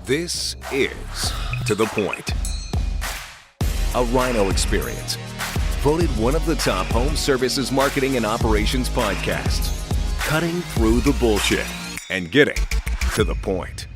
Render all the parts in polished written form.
This is To The Point, a RYNO experience. Voted one of the top home services marketing and operations podcasts. Cutting through the bullshit and getting to the point.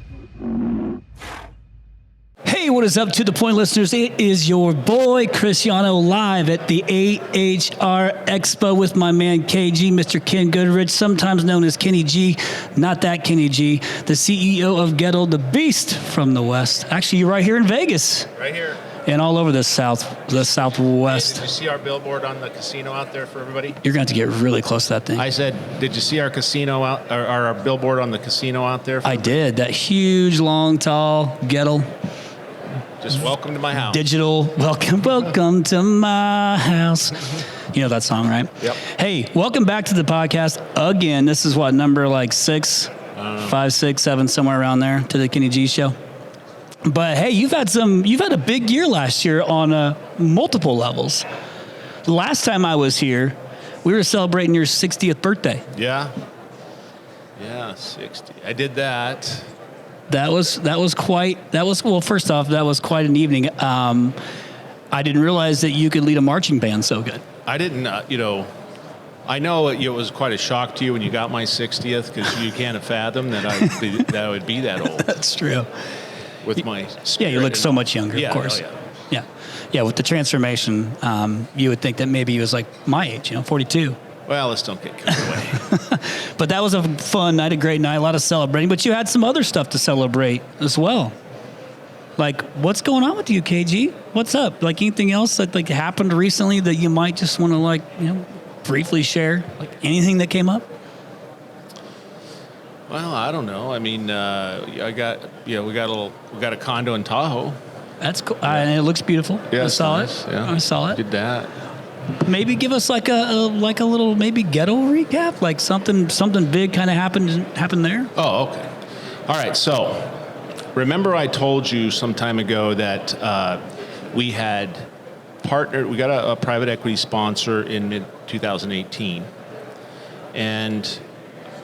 Hey, what is up, To The Point listeners? It is your boy, Cristiano, live at the AHR Expo with my man, KG, Mr. Ken Goodrich, sometimes known as Kenny G, not that Kenny G, the CEO of Ghetto, the beast from the West. Actually, you're right here in Vegas. Right here. And all over the Southwest. Hey, did you see our billboard on the casino out there for everybody? You're going to have to get really close to that thing. I said, did you see our casino out, or our billboard on the casino out there? I did. That huge, long, tall Ghetto. Just welcome to my house. Digital, welcome to my house. You know that song, right? Yep. Hey, welcome back to the podcast again. This is what, number like 6, 5, 6, 7, somewhere around there, to the Kenny G show. But hey, you've had a big year last year on multiple levels. The last time I was here, we were celebrating your 60th birthday. Yeah, 60. I did that. Well, first off, that was quite an evening. I didn't realize that you could lead a marching band so good. I didn't, I know it was quite a shock to you when you got my 60th, because you can't fathom that I would be that old. That's true. With my spirit. Yeah, you look so much younger, of course. Yeah, with the transformation, you would think that maybe he was like my age, 42. Well, let's don't get carried away. But that was a fun night, a great night, a lot of celebrating. But you had some other stuff to celebrate as well. Like, what's going on with you, KG? What's up? Like, anything else that happened recently that you might just want to briefly share? Like anything that came up? Well, I don't know. I mean, we got a condo in Tahoe. That's cool. And it looks beautiful. Yeah, I saw nice. it. Yeah. I saw it. Did that. Maybe give us like a little maybe ghetto recap, like something big kind of happened there. Oh, okay. All right. So, remember I told you some time ago that we had partnered. We got a private equity sponsor in mid 2018, and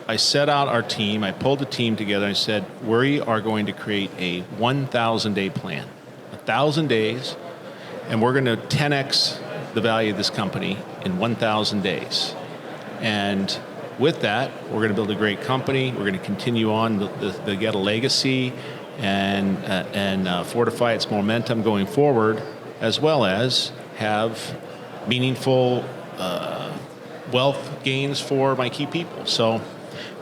I set out our team. I pulled the team together. I said, we are going to create a 1,000-day plan, 1,000 days, and we're going to 10x the value of this company in 1,000 days. And with that, we're going to build a great company. We're going to continue on the Ghetto legacy and fortify its momentum going forward, as well as have meaningful wealth gains for my key people. So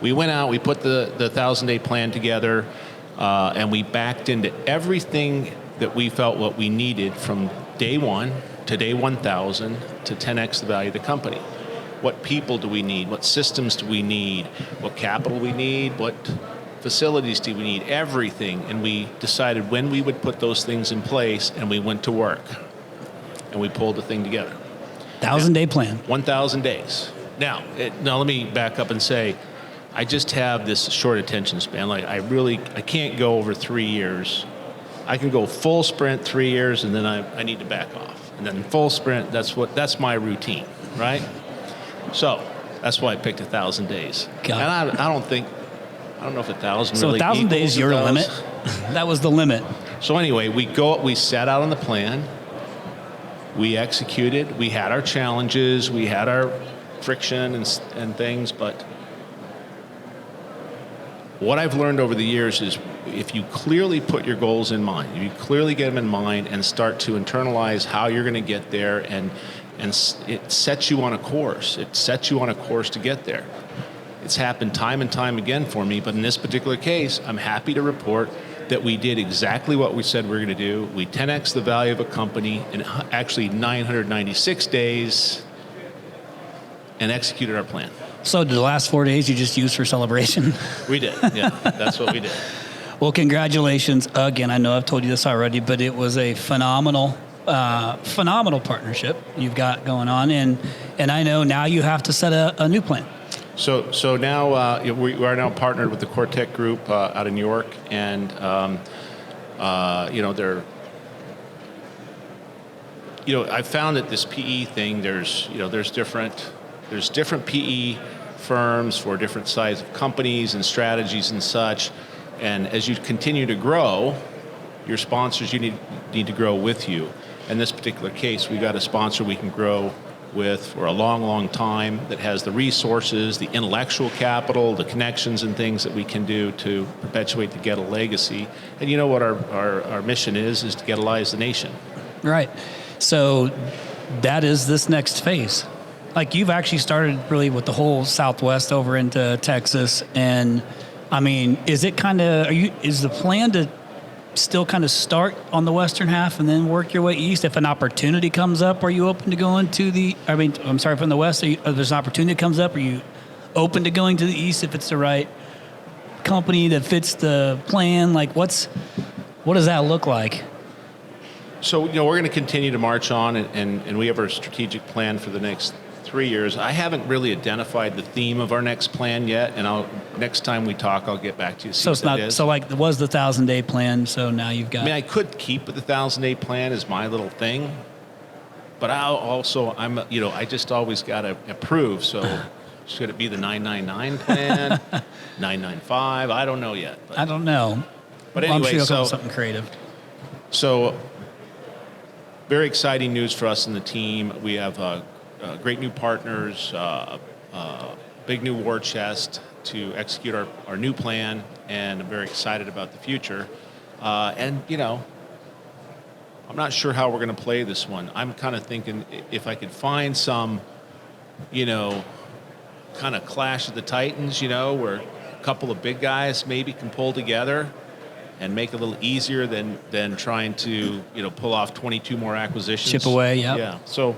we went out, we put the 1,000-day plan together, and we backed into everything that we felt what we needed from day one to day 1,000 to 10x the value of the company. What people do we need? What systems do we need? What capital we need? What facilities do we need? Everything. And we decided when we would put those things in place, and we went to work. And we pulled the thing together. 1,000-day plan. 1,000 days. Now let me back up and say, I just have this short attention span. Like I can't go over 3 years. I can go full sprint 3 years, and then I need to back off. And then full sprint, that's my routine, right? So that's why I picked 1,000 days. And I don't know if 1,000 so really 1,000 days your those. limit? That was the limit. So anyway, we set out on the plan. We executed. We had our challenges. We had our friction and things, but what I've learned over the years is if you clearly put your goals in mind, if you clearly get them in mind and start to internalize how you're going to get there, and it sets you on a course. It sets you on a course to get there. It's happened time and time again for me, but in this particular case, I'm happy to report that we did exactly what we said we were going to do. We 10x the value of a company in actually 996 days and executed our plan. So did the last 4 days you just use for celebration? We did, yeah. That's what we did. Well, congratulations again. I know I've told you this already, but it was a phenomenal partnership you've got going on, and I know now you have to set a new plan. So now we are now partnered with the Cortec Group out of New York, and they're. I found that this PE thing, there's different PE firms for different size of companies and strategies and such. And as you continue to grow, your sponsors, you need to grow with you. In this particular case, we got a sponsor we can grow with for a long, long time that has the resources, the intellectual capital, the connections and things that we can do to perpetuate the Gettle legacy. And you know what our mission is to Gettleize the nation. Right. So that is this next phase. Like, you've actually started really with the whole Southwest over into Texas. And I mean, is it kind of, is the plan to still kind of start on the western half and then work your way east? If an opportunity comes up, are you open to going to from the west, if there's an opportunity that comes up, are you open to going to the east if it's the right company that fits the plan? Like, what does that look like? So, we're going to continue to march on, and we have our strategic plan for the next 3 years. I haven't really identified the theme of our next plan yet, and next time we talk, I'll get back to you. So it's not, so like it was the 1,000-day plan, so now you've got... I mean, I could keep the 1,000-day plan as my little thing, but I just always got to approve, so should it be the 999 plan, 995? I don't know yet. I don't know. But Well, anyway, I'm sure you'll come up with something creative. So very exciting news for us and the team. We have great new partners, big new war chest to execute our new plan, and I'm very excited about the future. And I'm not sure how we're going to play this one. I'm kind of thinking if I could find some, kind of clash of the titans, where a couple of big guys maybe can pull together and make it a little easier than trying to, pull off 22 more acquisitions. Chip away, yep. Yeah. So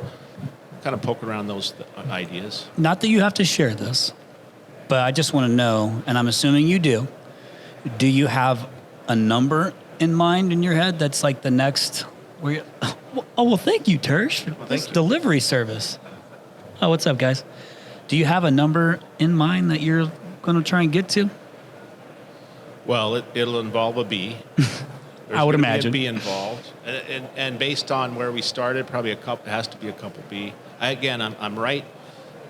kind of poke around those ideas. Not that you have to share this, but I just want to know, and I'm assuming you do you have a number in mind in your head that's like the next... well, thank you, Tersh. Well, thank you. Delivery service. Oh, what's up, guys? Do you have a number in mind that you're going to try and get to? Well, it'll involve a B. I would imagine. Be involved, and based on where we started, probably it has to be a couple B. I'm right.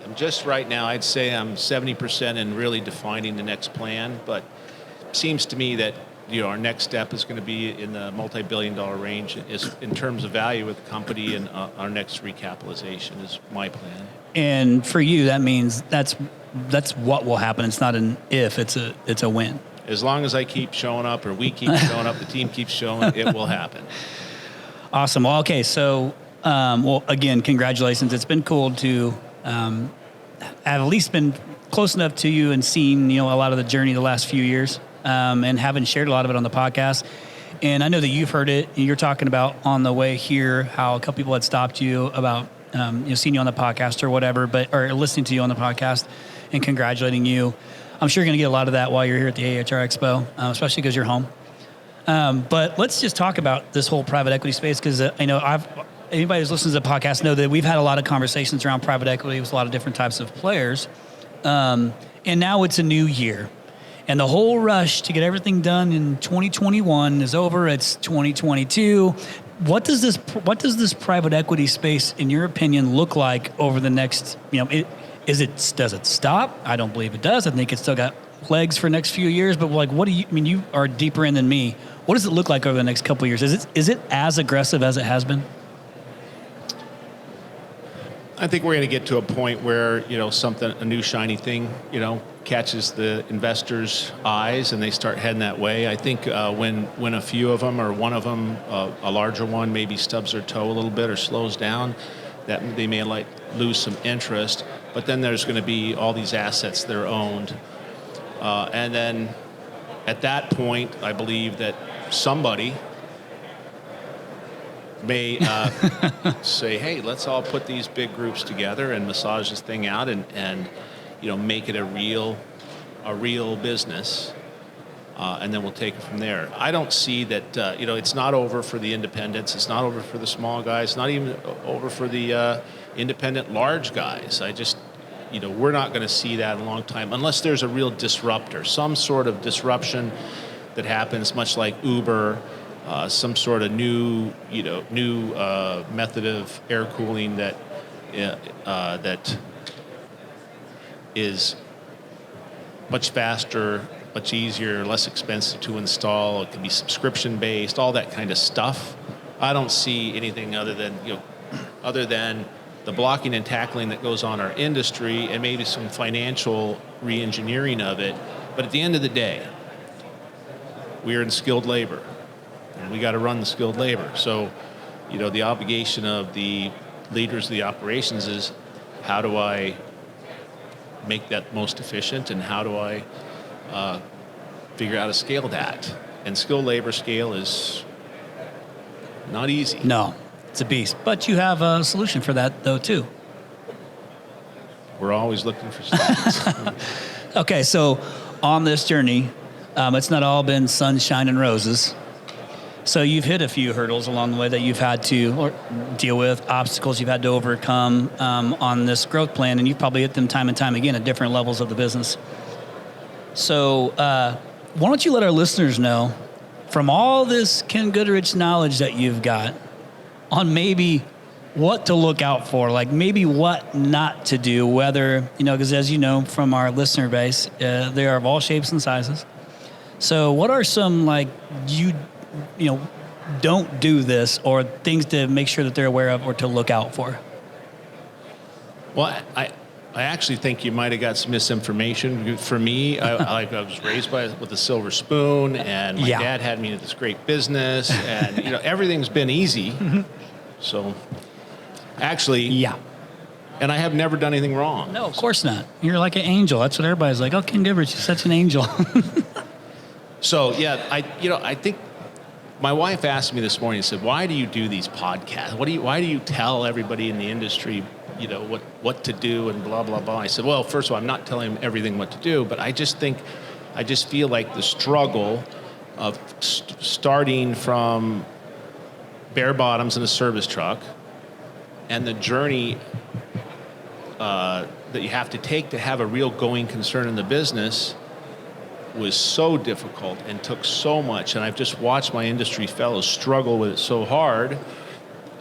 I'm just right now. I'd say I'm 70% in really defining the next plan, but it seems to me that our next step is going to be in the multi-billion-dollar range is in terms of value with the company, and our next recapitalization is my plan. And for you, that means that's what will happen. It's not an if. It's a when. As long as I keep showing up, or we keep showing up, the team keeps showing, it will happen. Awesome. Well, okay. So, again, congratulations. It's been cool to have at least been close enough to you and seen, a lot of the journey the last few years, and having shared a lot of it on the podcast. And I know that you've heard it. You're talking about on the way here how a couple people had stopped you about, seeing you on the podcast or whatever, or listening to you on the podcast and congratulating you. I'm sure you're going to get a lot of that while you're here at the AHR Expo, especially because you're home. But let's just talk about this whole private equity space, because anybody who's listening to the podcast know that we've had a lot of conversations around private equity with a lot of different types of players. And now it's a new year. And the whole rush to get everything done in 2021 is over. It's 2022. What does this private equity space, in your opinion, look like over the next, does it stop? I don't believe it does. I think it's still got legs for the next few years. But you are deeper in than me. What does it look like over the next couple of years? Is it as aggressive as it has been? I think we're going to get to a point where, a new shiny thing, catches the investors' eyes and they start heading that way. I think when a few of them, or one of them, a larger one, maybe stubs their toe a little bit or slows down, that they may lose some interest. But then there's going to be all these assets that are owned. And then at that point, I believe that somebody may say, hey, let's all put these big groups together and massage this thing out and make it a real business. And then we'll take it from there. I don't see that, it's not over for the independents. It's not over for the small guys. Not even over for the independent large guys. We're not going to see that in a long time unless there's a real disruptor, some sort of disruption that happens, much like Uber, some sort of new method of air cooling that is much faster much easier, less expensive to install. It can be subscription based, all that kind of stuff. I don't see anything other than the blocking and tackling that goes on our industry and maybe some financial re-engineering of it. But at the end of the day, we are in skilled labor, and we got to run the skilled labor. So, the obligation of the leaders of the operations is, how do I make that most efficient, and how do I figure out how to scale that? And skilled labor scale is not easy. No, it's a beast. But you have a solution for that, though, too. We're always looking for solutions. Okay, so on this journey, it's not all been sunshine and roses. So you've hit a few hurdles along the way that you've had to deal with, obstacles you've had to overcome on this growth plan, and you've probably hit them time and time again at different levels of the business. So why don't you let our listeners know, from all this Ken Goodrich knowledge that you've got, on maybe what to look out for, like maybe what not to do, whether, because as you know from our listener base, they are of all shapes and sizes. So what are some, don't do this, or things to make sure that they're aware of or to look out for? Well, I actually think you might have got some misinformation. For me, I was raised with a silver spoon, and my dad had me in this great business, and everything's been easy. So, actually, and I have never done anything wrong. No, of course not. You're like an angel. That's what everybody's like. Oh, Ken Goodrich is such an angel. So I think my wife asked me this morning. Said, "Why do you do these podcasts? Why do you tell everybody in the industry, what to do and blah blah blah?" I said, "Well, first of all, I'm not telling them everything what to do, but I just feel like the struggle of starting from bare bottoms in a service truck, and the journey that you have to take to have a real going concern in the business was so difficult and took so much. And I've just watched my industry fellows struggle with it so hard.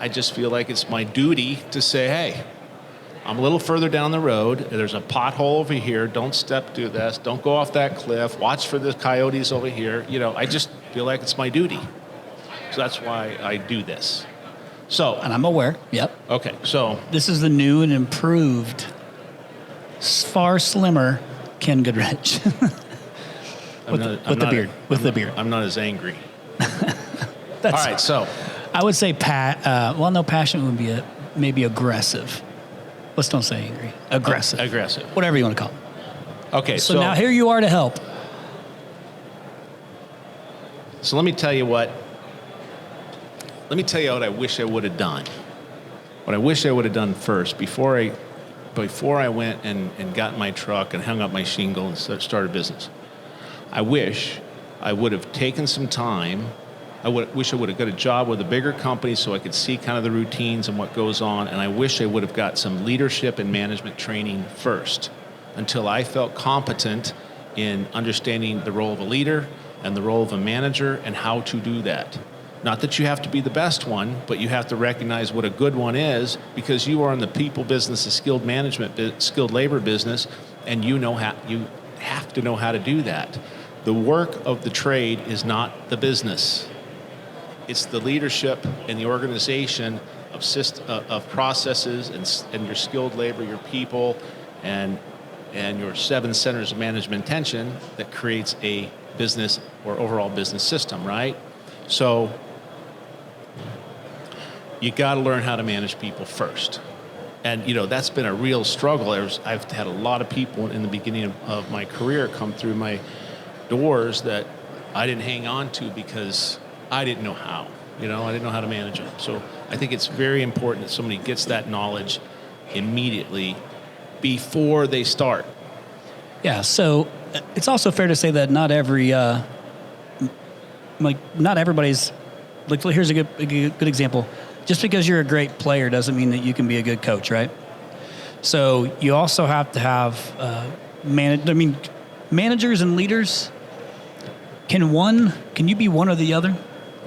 I just feel like it's my duty to say, hey, I'm a little further down the road. There's a pothole over here. Don't step through this. Don't go off that cliff. Watch for the coyotes over here. I just feel like it's my duty. So that's why I do this. So, and I'm aware. Yep. Okay. So this is the new and improved, far slimmer Ken Goodrich. with the beard. I'm not as angry. All right. So I would say passion would be maybe aggressive. Let's don't say angry. Aggressive. Aggressive. Whatever you want to call it. Okay. So now here you are to help. So let me tell you what I wish I would have done. What I wish I would have done first, before I went and got my truck and hung up my shingle and started a business. I wish I would have taken some time. Wish I would have got a job with a bigger company so I could see kind of the routines and what goes on. And I wish I would have got some leadership and management training first, until I felt competent in understanding the role of a leader and the role of a manager and how to do that. Not that you have to be the best one, but you have to recognize what a good one is, because you are in the people business, the skilled labor business, and you have to know how to do that. The work of the trade is not the business. It's the leadership and the organization of processes and your skilled labor, your people, and your 7 centers of management tension that creates a business or overall business system, right? So you got to learn how to manage people first. And, that's been a real struggle. I've had a lot of people in the beginning of my career come through my doors that I didn't hang on to because I didn't know how. I didn't know how to manage them. So I think it's very important that somebody gets that knowledge immediately before they start. Yeah, so it's also fair to say that not everybody's, here's a good example. Just because you're a great player doesn't mean that you can be a good coach, right? So you also have to have managers and leaders. Can you be one or the other?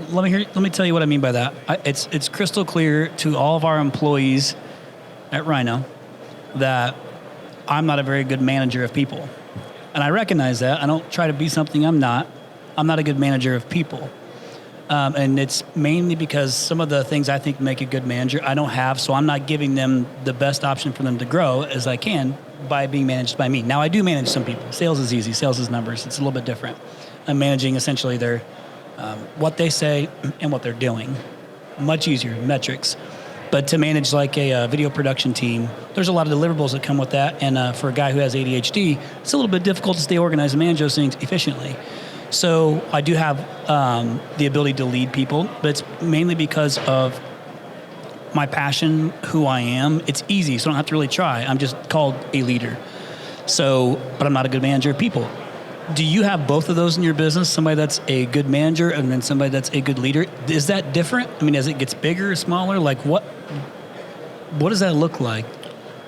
Let me tell you what I mean by that. It's crystal clear to all of our employees at RYNO that I'm not a very good manager of people. And I recognize that. I don't try to be something I'm not. I'm not a good manager of people. And it's mainly because some of the things I think make a good manager, I don't have, so I'm not giving them the best option for them to grow as I can by being managed by me. Now, I do manage some people. Sales is easy. Sales is numbers. It's a little bit different. I'm managing essentially their what they say and what they're doing. Much easier, metrics. But to manage like a video production team, there's a lot of deliverables that come with that. And for a guy who has ADHD, it's a little bit difficult to stay organized and manage those things efficiently. So I do have the ability to lead people, but it's mainly because of my passion, who I am. It's easy, so I don't have to really try. I'm just called a leader. So, but I'm not a good manager of people. Do you have both of those in your business? Somebody that's a good manager and then somebody that's a good leader? Is that different? I mean, as it gets bigger or smaller, like what does that look like?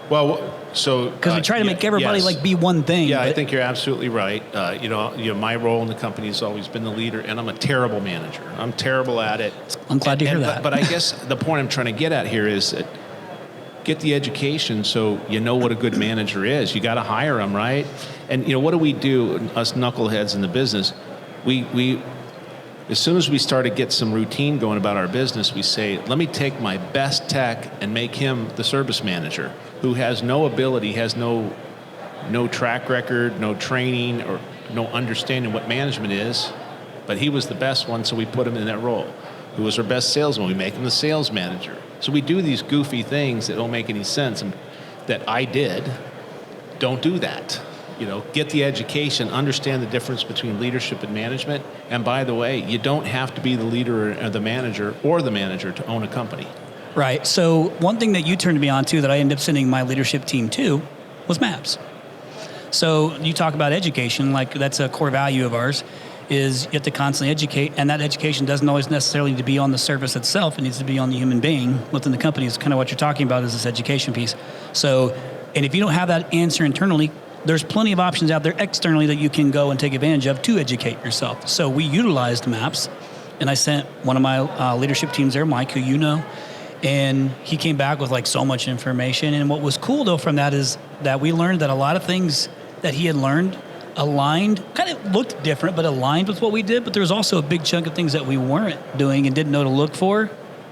Well, so because we try to make everybody like be one thing. Yeah, I think you're absolutely right. My role in the company has always been the leader, and I'm a terrible manager. I'm terrible at it. I'm glad to hear that. But I guess the point I'm trying to get at here is that get the education so you know what a good manager is. You got to hire them, right? And what do we do, us knuckleheads in the business? We as soon as we start to get some routine going about our business, we say, let me take my best tech and make him the service manager, who has no ability, has no track record, no training, or no understanding what management is, but he was the best one, so we put him in that role. Who was our best salesman? We make him the sales manager. So we do these goofy things that don't make any sense, and that I did. Don't do that. Get the education, understand the difference between leadership and management. And by the way, you don't have to be the leader or the manager to own a company. Right. So one thing that you turned me on to that I ended up sending my leadership team to was maps. So you talk about education, like that's a core value of ours, is you have to constantly educate, and that education doesn't always necessarily need to be on the service itself. It needs to be on the human being within the company. Is kind of what you're talking about, is this education piece. So, and if you don't have that answer internally, there's plenty of options out there externally that you can go and take advantage of to educate yourself. So we utilized maps, and I sent one of my leadership teams there, Mike, who you know, and he came back with like so much information. And what was cool though from that is that we learned that a lot of things that he had learned aligned, kind of looked different, but aligned with what we did. But there was also a big chunk of things that we weren't doing and didn't know to look for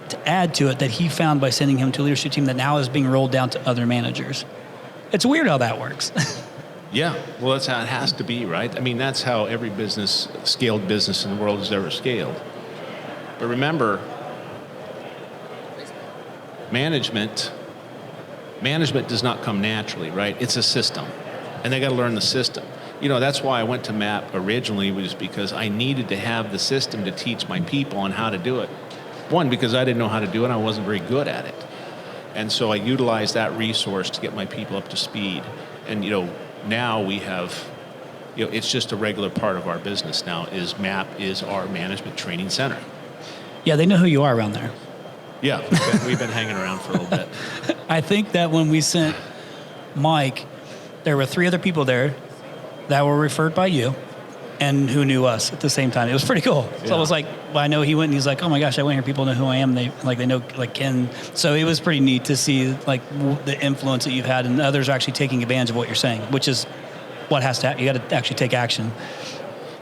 to add to it that he found by sending him to a leadership team that now is being rolled down to other managers. It's weird how that works. Yeah, well, that's how it has to be, right? I mean, that's how every scaled business in the world has ever scaled. But remember, management does not come naturally, right? It's a system, and they got to learn the system. That's why I went to MAP originally, was because I needed to have the system to teach my people on how to do it. One, because I didn't know how to do it, and I wasn't very good at it. And so I utilized that resource to get my people up to speed. And, now we have, it's just a regular part of our business now, is MAP is our management training center. Yeah, they know who you are around there. Yeah, we've been hanging around for a little bit. I think that when we sent Mike, there were 3 other people there that were referred by you and who knew us at the same time. It was pretty cool. So Yeah. I was like, well, I know he went and he's like, oh my gosh, I went here. People know who I am. They know like Ken. So it was pretty neat to see like the influence that you've had, and others are actually taking advantage of what you're saying, which is what has to happen. You got to actually take action.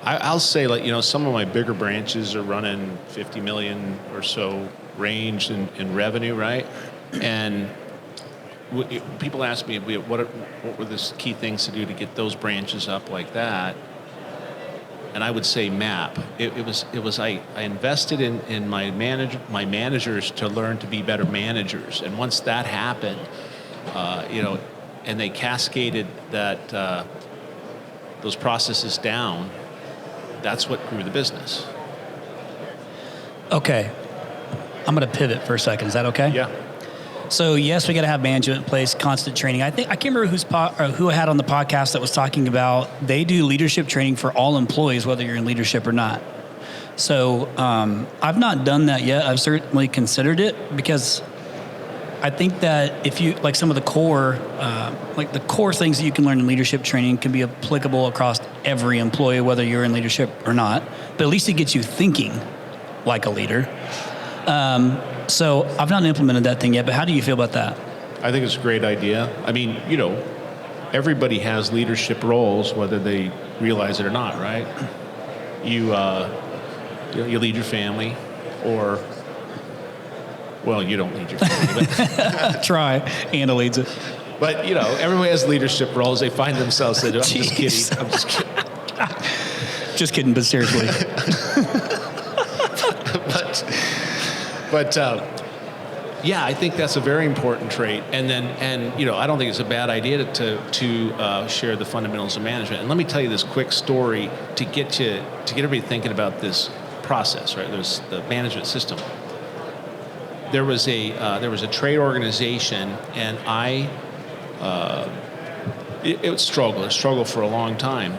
I'll say, some of my bigger branches are running 50 million or so range in revenue, right? And people ask me, what were the key things to do to get those branches up like that? And I would say MAP. It was I invested in my managers to learn to be better managers. And once that happened, and they cascaded those processes down, that's what grew the business. Okay. I'm going to pivot for a second. Is that okay? Yeah. So yes, we got to have management in place, constant training. I can't remember who I had on the podcast that was talking about they do leadership training for all employees, whether you're in leadership or not. So I've not done that yet. I've certainly considered it because I think that if you like some of the core things that you can learn in leadership training can be applicable across every employee, whether you're in leadership or not. But at least it gets you thinking like a leader. So I've not implemented that thing yet, but how do you feel about that? I think it's a great idea. I mean, everybody has leadership roles, whether they realize it or not, right? You lead your family, or, well, you don't lead your family, but Try. Anna leads it. but everybody has leadership roles. They find themselves saying, I'm just kidding. I'm just kidding. Just kidding, but seriously. But yeah, I think that's a very important trait. And I don't think it's a bad idea to share the fundamentals of management. And let me tell you this quick story to get everybody thinking about this process. Right? There's the management system. There was a trade organization, and it was a struggle for a long time,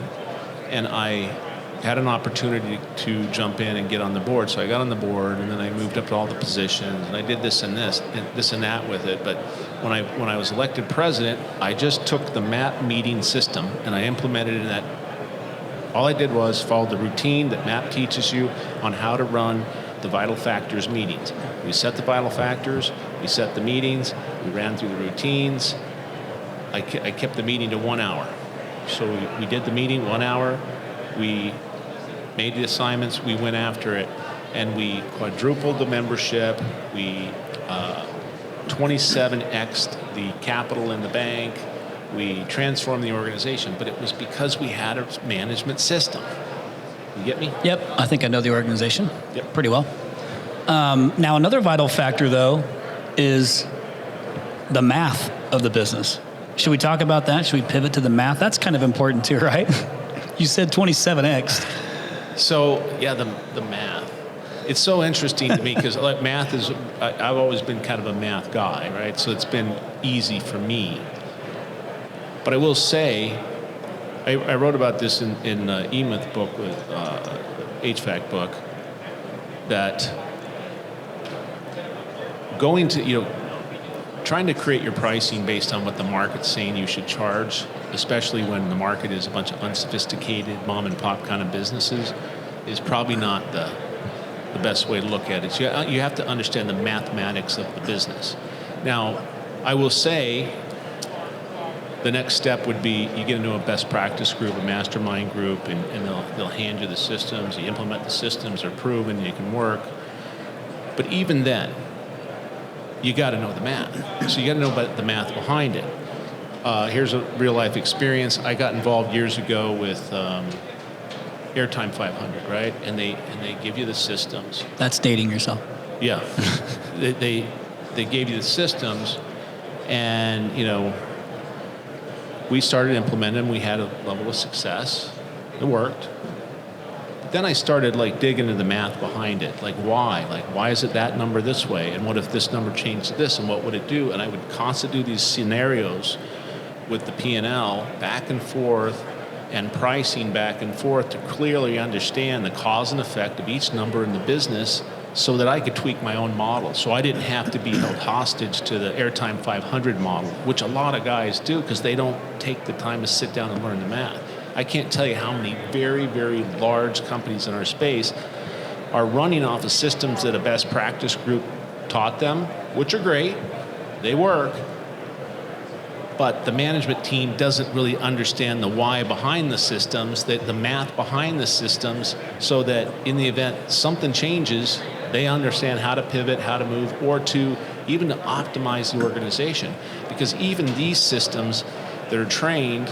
and I had an opportunity to jump in and get on the board. So I got on the board, and then I moved up to all the positions, and I did this and that with it. But when I was elected president, I just took the MAP meeting system and I implemented it in that. All I did was follow the routine that MAP teaches you on how to run the vital factors meetings. We set the vital factors, we set the meetings, we ran through the routines. I kept the meeting to 1 hour. So we did the meeting 1 hour, we made the assignments, we went after it, and we quadrupled the membership, we 27x'd the capital in the bank, we transformed the organization, but it was because we had a management system. You get me? Yep, I think I know the organization pretty well. Now, another vital factor, though, is the math of the business. Should we talk about that? Should we pivot to the math? That's kind of important too, right? You said 27x. So, yeah, the math. It's so interesting to me because like math is, I've always been kind of a math guy, right? So it's been easy for me. But I will say, I wrote about this in Emeth's book, with HVAC book, that going to, trying to create your pricing based on what the market's saying you should charge, especially when the market is a bunch of unsophisticated mom and pop kind of businesses, is probably not the best way to look at it. So you have to understand the mathematics of the business. Now, I will say the next step would be you get into a best practice group, a mastermind group, and they'll hand you the systems. You implement the systems, they're proven, you can work. But even then, you got to know the math. So you got to know about the math behind it. Here's a real life experience. I got involved years ago with Airtime 500, right? And they give you the systems. That's dating yourself. Yeah, they gave you the systems, and we started implementing them. We had a level of success. It worked. Then I started digging into the math behind it. Why is it that number this way? And what if this number changed to this? And what would it do? And I would constantly do these scenarios with the P&L back and forth and pricing back and forth to clearly understand the cause and effect of each number in the business so that I could tweak my own model. So I didn't have to be held hostage to the Airtime 500 model, which a lot of guys do because they don't take the time to sit down and learn the math. I can't tell you how many very, very large companies in our space are running off of systems that a best practice group taught them, which are great, they work, but the management team doesn't really understand the why behind the systems, the math behind the systems, so that in the event something changes, they understand how to pivot, how to move, or to even to optimize the organization. Because even these systems that are trained,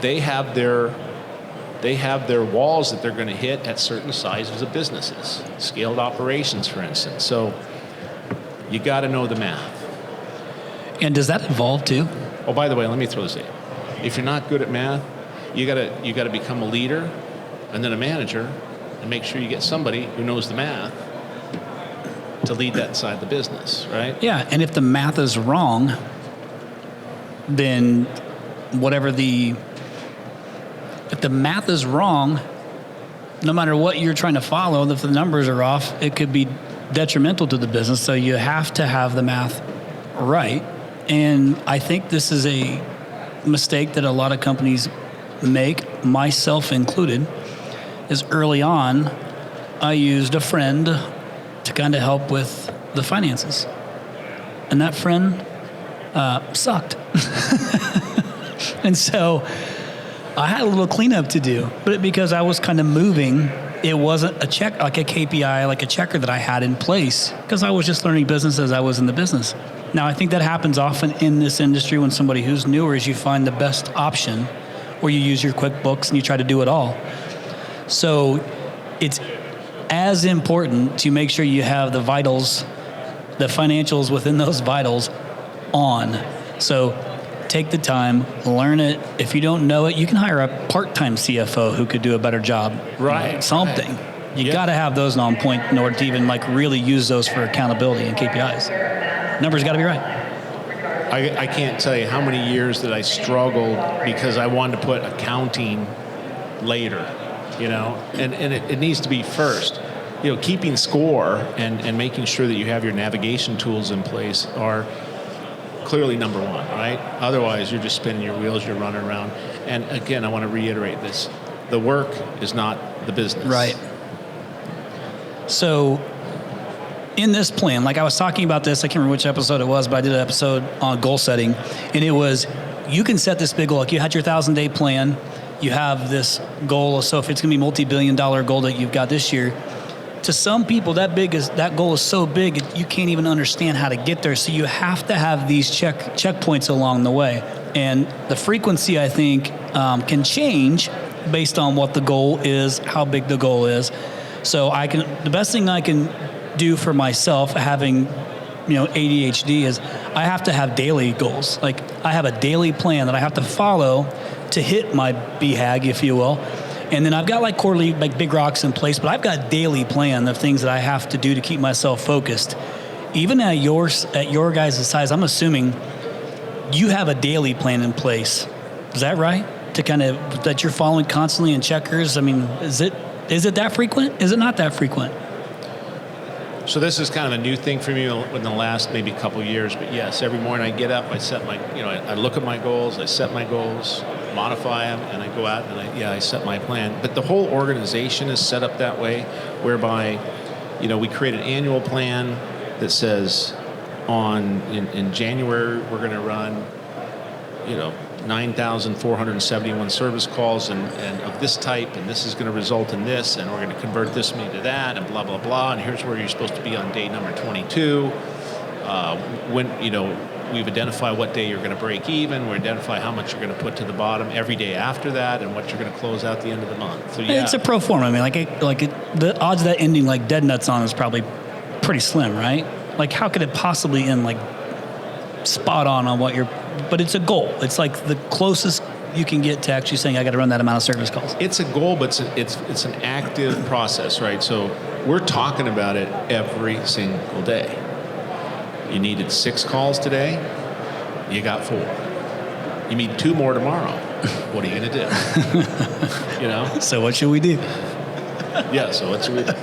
they have their walls that they're going to hit at certain sizes of businesses, scaled operations, for instance. So you got to know the math. And does that evolve too? Oh, by the way, let me throw this in. If you're not good at math, you got to become a leader and then a manager, and make sure you get somebody who knows the math to lead that side of the business, right? Yeah, and if the math is wrong, then if the math is wrong, no matter what you're trying to follow, if the numbers are off, it could be detrimental to the business. So you have to have the math right. And I think this is a mistake that a lot of companies make, myself included, is early on, I used a friend to kind of help with the finances. And that friend sucked. And so I had a little cleanup to do, but because I was kind of moving, it wasn't a check, like a KPI, like a checker that I had in place, because I was just learning business as I was in the business. Now, I think that happens often in this industry when somebody who's newer is you find the best option, or you use your QuickBooks and you try to do it all. So it's as important to make sure you have the vitals, the financials within those vitals on. So take the time, learn it. If you don't know it, you can hire a part-time CFO who could do a better job. Right. Something. You got to have those on point in order to even like really use those for accountability and KPIs. Numbers got to be right. I can't tell you how many years that I struggled because I wanted to put accounting later, you know, and it needs to be first. You know, keeping score and making sure that you have your navigation tools in place are clearly number one, right? Otherwise, you're just spinning your wheels, you're running around. And again, I want to reiterate this. The work is not the business. Right. So in this plan, like I was talking about this, I can't remember which episode it was, but I did an episode on goal setting, and it was, you can set this big goal. Like you had your 1,000-day plan, you have this goal, so if it's going to be multi-billion-dollar goal that you've got this year, to some people that goal is so big you can't even understand how to get there. So you have to have these checkpoints along the way, and the frequency I think can change based on what the goal is, how big the goal is. So the best thing I can do for myself, having ADHD, is I have to have daily goals. Like I have a daily plan that I have to follow to hit my BHAG, if you will. And then I've got like quarterly, like big rocks in place, but I've got a daily plan of things that I have to do to keep myself focused. Even at your guys' size, I'm assuming you have a daily plan in place. Is that right? To kind of, that you're following constantly in checkers? I mean, is it that frequent? Is it not that frequent? So this is kind of a new thing for me in the last maybe couple years, but yes, every morning I get up, I set my, I look at my goals, I set my goals, modify them, and I go out and I set my plan. But the whole organization is set up that way, whereby, we create an annual plan that says in January we're going to run, 9,471 service calls and of this type, and this is going to result in this, and we're going to convert this many to that, and blah, blah, blah, and here's where you're supposed to be on day number 22. We've identified what day you're going to break even. We identify how much you're going to put to the bottom every day after that, and what you're going to close out the end of the month. So yeah, it's a pro forma. I mean, the odds of that ending like dead nuts on is probably pretty slim, right? Like, how could it possibly end like spot on what you're? But it's a goal. It's like the closest you can get to actually saying I got to run that amount of service calls. It's a goal, but it's an active process, right? So we're talking about it every single day. You needed 6 calls today, you got 4. You need 2 more tomorrow. What are you going to do? So what should we do? Yeah, so what should we do?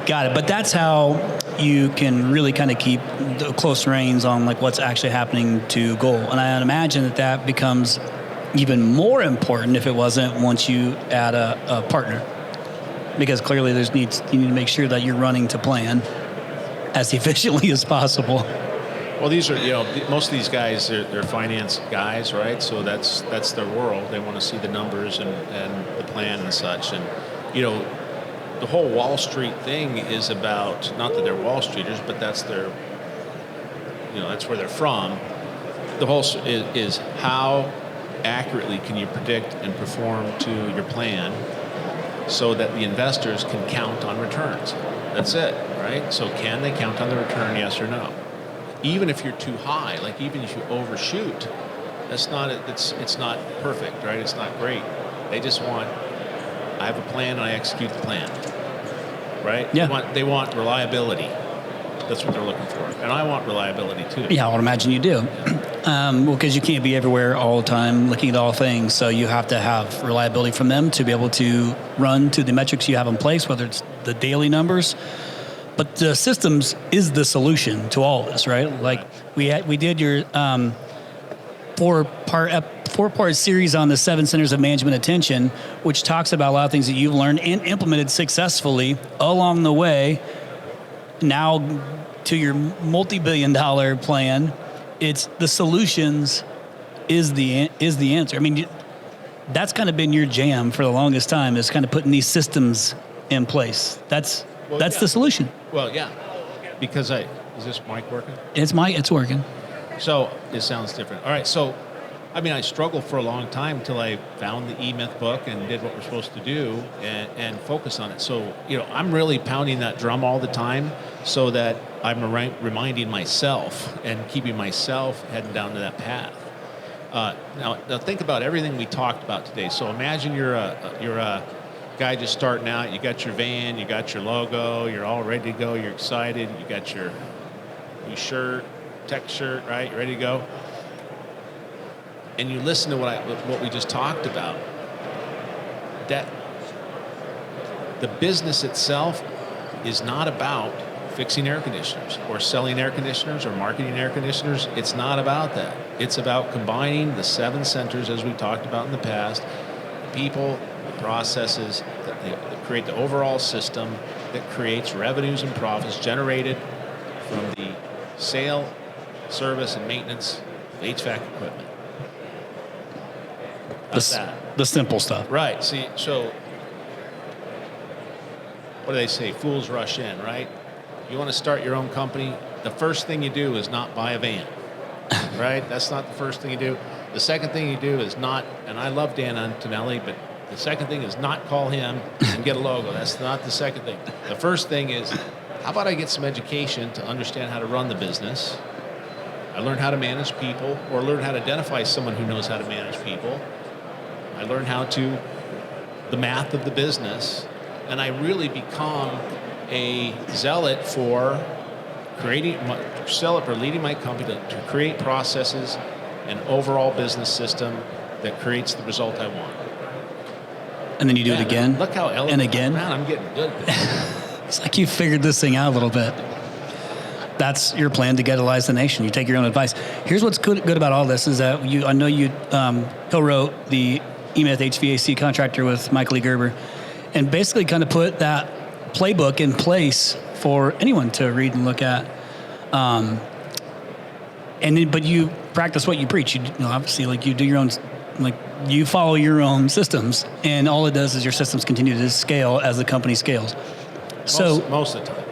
Got it. But that's how you can really kind of keep the close reins on like what's actually happening to goal. And I imagine that becomes even more important if it wasn't once you add a partner, because clearly you need to make sure that you're running to plan as efficiently as possible. Well, these are, most of these guys, they're finance guys, right? So that's their world. They want to see the numbers and the plan and such. And, the whole Wall Street thing is about, not that they're Wall Streeters, but that's their, that's where they're from. The whole is how accurately can you predict and perform to your plan so that the investors can count on returns. That's it, right? So can they count on the return, yes or no? Even if you're too high, like even if you overshoot, it's not perfect, right? It's not great. They just want, I have a plan and I execute the plan, right? Yeah. They want reliability. That's what they're looking for. And I want reliability too. Yeah, I would imagine you do. Because you can't be everywhere all the time looking at all things. So you have to have reliability from them to be able to run to the metrics you have in place, whether it's the daily numbers. But the systems is the solution to all of this, right? Like we did your four-part series on the 7 centers of management attention, which talks about a lot of things that you've learned and implemented successfully along the way. Now to your multi-billion-dollar plan, it's the solutions is the answer. I mean, that's kind of been your jam for the longest time, is kind of putting these systems in place. That's the solution. Well, yeah, because is this mic working? It's working. So it sounds different. All right, so I mean, I struggled for a long time until I found the E-Myth book and did what we're supposed to do and focus on it. So, I'm really pounding that drum all the time so that I'm reminding myself and keeping myself heading down to that path. Now think about everything we talked about today. So imagine you're a guy just starting out. You got your van, you got your logo, you're all ready to go. You're excited. You got your new shirt, tech shirt, right? You're ready to go. And you listen to what we just talked about. That the business itself is not about fixing air conditioners or selling air conditioners or marketing air conditioners. It's not about that. It's about combining the 7 centers, as we talked about in the past, the people, the processes that create the overall system that creates revenues and profits generated from the sale, service, and maintenance of HVAC equipment. The simple stuff. Right. See, so what do they say? Fools rush in, right? You want to start your own company, the first thing you do is not buy a van, right? That's not the first thing you do. The second thing you do is not, and I love Dan Antonelli, but the second thing is not call him and get a logo. That's not the second thing. The first thing is, how about I get some education to understand how to run the business? I learn how to manage people, or learn how to identify someone who knows how to manage people. I learn the math of the business, and I really become a zealot for leading my company to create processes and overall business system that creates the result I want. And then you do it again. Look how elegant. And again. Man, I'm getting good at this. It's like you figured this thing out a little bit. That's your plan to ghettoize the nation. You take your own advice. Here's what's good about all this is that I know you co-wrote the E-Myth HVAC contractor with Michael E. Gerber, and basically kind of put that playbook in place for anyone to read and look at. But you practice what you preach. Obviously, like you do your own, like you follow your own systems, and all it does is your systems continue to scale as the company scales. Most of the time.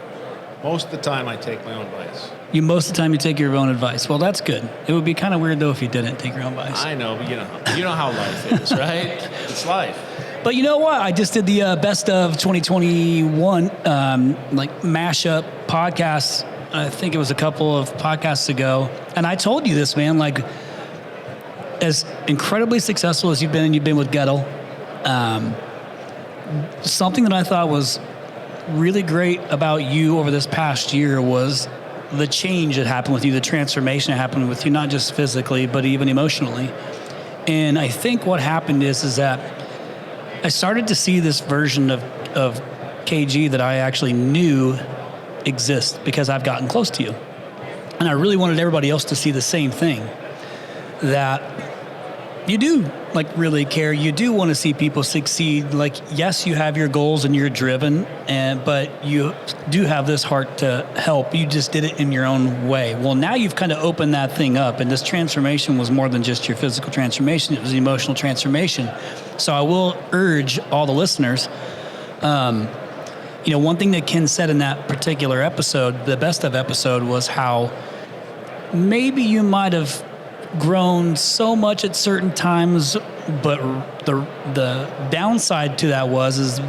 Most of the time, I take my own advice. Most of the time, you take your own advice. Well, that's good. It would be kind of weird, though, if you didn't take your own advice. I know, but you know how life is, right? It's life. But you know what? I just did the best of 2021 mashup podcast. I think it was a couple of podcasts ago. And I told you this, man, like as incredibly successful as you've been with Gettle, something that I thought was really great about you over this past year was the change that happened with you, the transformation that happened with you, not just physically, but even emotionally. And I think what happened is that I started to see this version of KG that I actually knew exists because I've gotten close to you. And I really wanted everybody else to see the same thing, that you do really care. You do want to see people succeed. Yes, you have your goals and you're driven, but you do have this heart to help. You just did it in your own way. Well, now you've kind of opened that thing up, and this transformation was more than just your physical transformation. It was emotional transformation. So I will urge all the listeners, one thing that Ken said in that particular episode, the best of episode, was how maybe you might have grown so much at certain times, but the downside to that is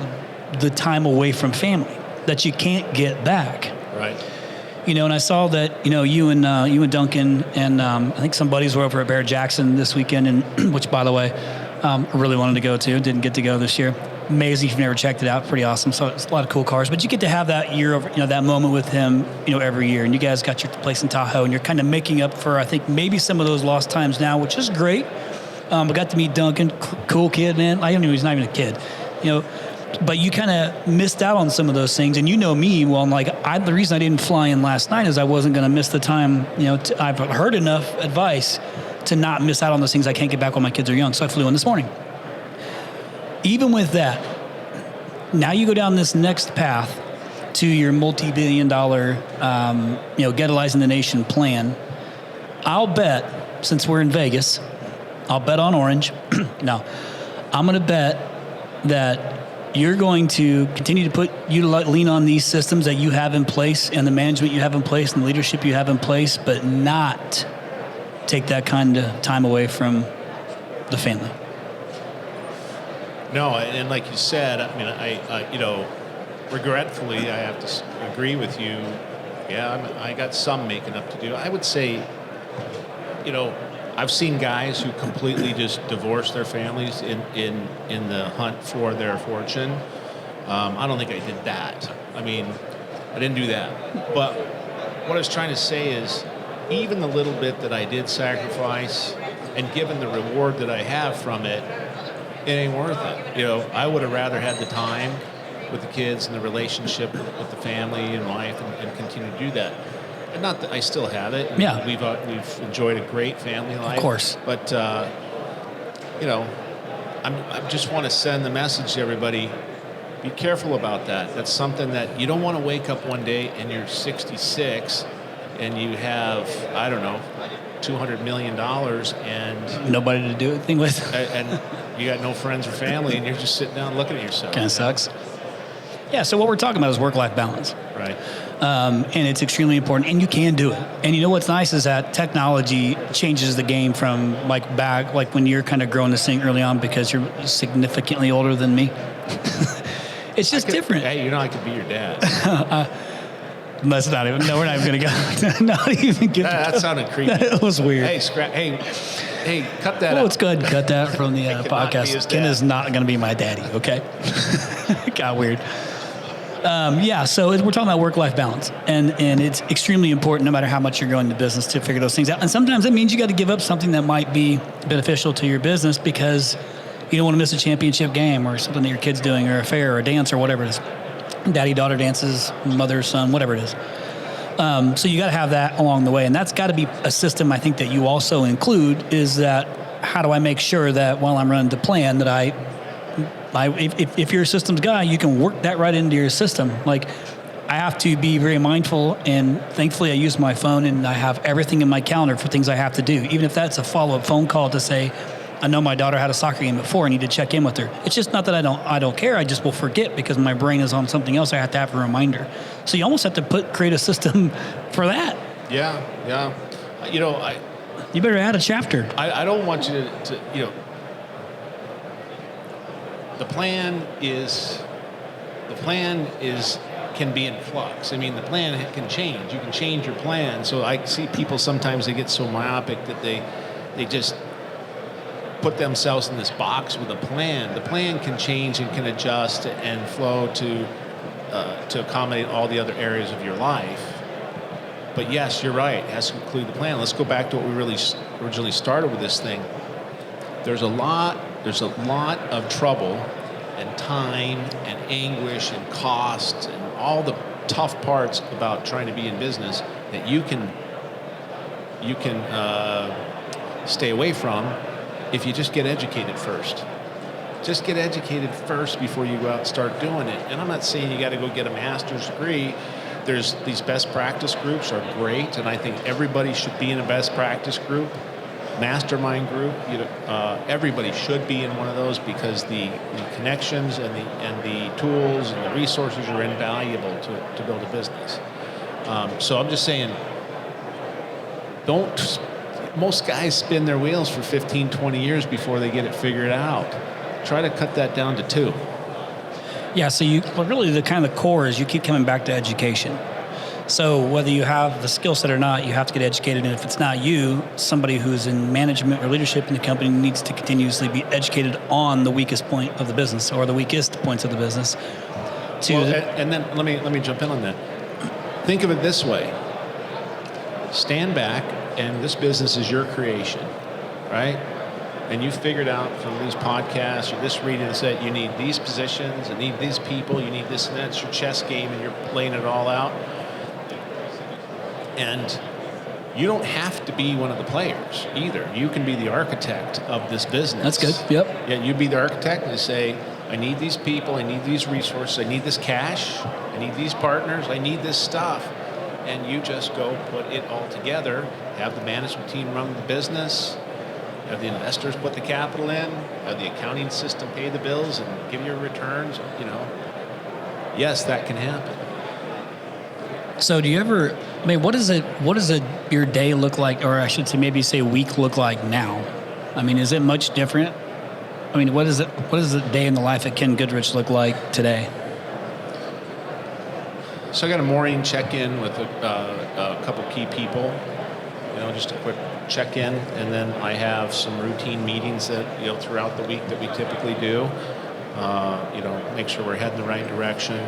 the time away from family that you can't get back. Right. And I saw that you and Duncan and I think some buddies were over at Bear Jackson this weekend, and which, by the way, I really wanted to go to. Didn't get to go this year. Amazing if you've never checked it out. Pretty awesome. So it's a lot of cool cars. But you get to have that year of, that moment with him, every year. And you guys got your place in Tahoe, and you're kind of making up for, I think, maybe some of those lost times now, which is great. I got to meet Duncan, cool kid, man. I don't know, he's not even a kid, But you kind of missed out on some of those things. And me, well, the reason I didn't fly in last night is I wasn't going to miss the time. I've heard enough advice to not miss out on those things I can't get back when my kids are young. So I flew in this morning. Even with that, now you go down this next path to your multi-billion-dollar, ghettoizing the nation plan. I'll bet, since we're in Vegas, I'll bet on orange. No, I'm going to bet that you're going to continue to lean on these systems that you have in place and the management you have in place and the leadership you have in place, but not take that kind of time away from the family. No, and like you said, I mean, I regretfully, I have to agree with you. Yeah, I got some making up to do. I would say, I've seen guys who completely just divorce their families in the hunt for their fortune. I don't think I did that. I mean, I didn't do that. But what I was trying to say is, even the little bit that I did sacrifice, and given the reward that I have from it, it ain't worth it. I would have rather had the time with the kids and the relationship with the family and wife and continue to do that. And not that I still have it. Yeah. We've enjoyed a great family life. Of course. But, I just want to send the message to everybody, be careful about that. That's something that you don't want to wake up one day and you're 66 and you have, I don't know, $200 million and nobody to do anything with. And you got no friends or family and you're just sitting down looking at yourself. Kind of sucks. Yeah, so what we're talking about is work-life balance. Right. And it's extremely important, and you can do it. And you know what's nice is that technology changes the game from back when you're kind of growing this thing early on because you're significantly older than me. It's just different. Hey, I could be your dad. Let's not even. No, we're not even going to go. Not even get. That sounded creepy. That was weird. Hey, cut that out. Let's go ahead and cut that from the podcast. Ken is not going to be my daddy, okay? Got weird. So we're talking about work-life balance, and it's extremely important no matter how much you're going to business to figure those things out. And sometimes it means you got to give up something that might be beneficial to your business because you don't want to miss a championship game or something that your kid's doing or a fair or a dance or whatever it is. Daddy-daughter dances, mother-son, whatever it is. So you got to have that along the way, and that's got to be a system I think that you also include is that how do I make sure that while I'm running the plan that if you're a systems guy, you can work that right into your system. Like I have to be very mindful, and thankfully I use my phone and I have everything in my calendar for things I have to do, even if that's a follow-up phone call to say, I know my daughter had a soccer game at 4. I need to check in with her. It's just not that I don't care. I just will forget because my brain is on something else. I have to have a reminder. So you almost have to create a system for that. Yeah. You better add a chapter. I don't want you to the plan can be in flux. I mean, the plan can change. You can change your plan. So I see people sometimes they get so myopic that they just put themselves in this box with a plan. The plan can change and can adjust and flow to accommodate all the other areas of your life. But yes, you're right. It has to include the plan. Let's go back to what we really originally started with this thing. There's a lot of trouble and time and anguish and cost and all the tough parts about trying to be in business that you can stay away from if you just get educated first. Just get educated first before you go out and start doing it. And I'm not saying you got to go get a master's degree. There's these best practice groups are great, and I think everybody should be in a best practice group, mastermind group. Everybody should be in one of those because the connections and the tools and the resources are invaluable to build a business. So I'm just saying, most guys spin their wheels for 15, 20 years before they get it figured out. Try to cut that down to 2. Yeah, so really the kind of the core is you keep coming back to education. So whether you have the skill set or not, you have to get educated. And if it's not you, somebody who's in management or leadership in the company needs to continuously be educated on the weakest point of the business or the weakest points of the business. And then let me jump in on that. Think of it this way. Stand back, and this business is your creation, right? And you figured out from these podcasts or this reading that you need these positions, you need these people, you need this and that. It's your chess game, and you're laying it all out. And you don't have to be one of the players either. You can be the architect of this business. That's good. Yep. Yeah, you be the architect and say, I need these people, I need these resources, I need this cash, I need these partners, I need this stuff. And you just go put it all together, have the management team run the business, have the investors put the capital in, have the accounting system pay the bills and give you returns, yes, that can happen. So do you ever, what does your day look like, or I should say maybe say week look like now? I mean, is it much different? I mean, what does the day in the life of Ken Goodrich look like today? So I got a morning check-in with a couple key people, just a quick check-in, and then I have some routine meetings that, throughout the week that we typically do, make sure we're heading the right direction.